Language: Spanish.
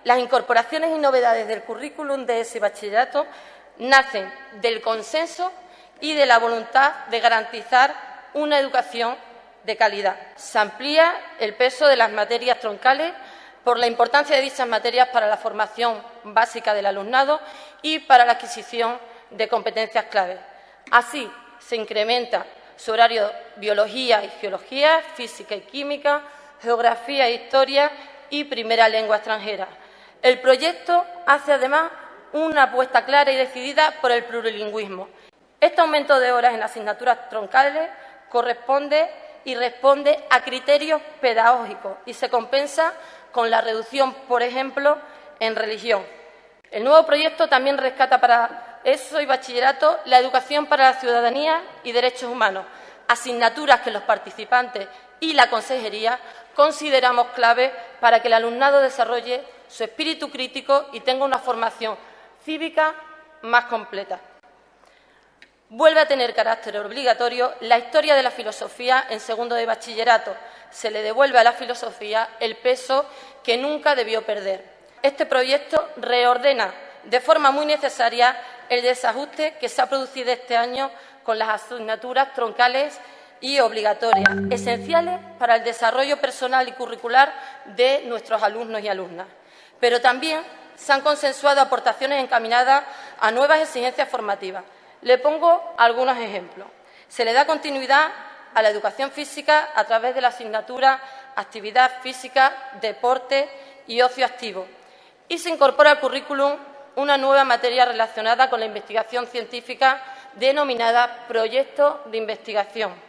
Las incorporaciones y novedades del currículum de ese bachillerato nacen del consenso y de la voluntad de garantizar una educación de calidad. Se amplía el peso de las materias troncales por la importancia de dichas materias para la formación básica del alumnado y para la adquisición de competencias clave. Así, se incrementa su horario de biología y geología, física y química, geografía e historia y primera lengua extranjera. El proyecto hace, además, una apuesta clara y decidida por el plurilingüismo. Este aumento de horas en asignaturas troncales corresponde y responde a criterios pedagógicos y se compensa con la reducción, por ejemplo, en religión. El nuevo proyecto también rescata para ESO y bachillerato la educación para la ciudadanía y derechos humanos, asignaturas que los participantes y la consejería consideramos clave para que el alumnado desarrolle su espíritu crítico y tenga una formación cívica más completa. Vuelve a tener carácter obligatorio la historia de la filosofía en segundo de bachillerato. Se le devuelve a la filosofía el peso que nunca debió perder. Este proyecto reordena de forma muy necesaria el desajuste que se ha producido este año con las asignaturas troncales y obligatorias, esenciales para el desarrollo personal y curricular de nuestros alumnos y alumnas. Pero también se han consensuado aportaciones encaminadas a nuevas exigencias formativas. Le pongo algunos ejemplos. Se le da continuidad a la educación física a través de la asignatura Actividad Física, Deporte y Ocio Activo. Y se incorpora al currículum una nueva materia relacionada con la investigación científica denominada Proyecto de Investigación.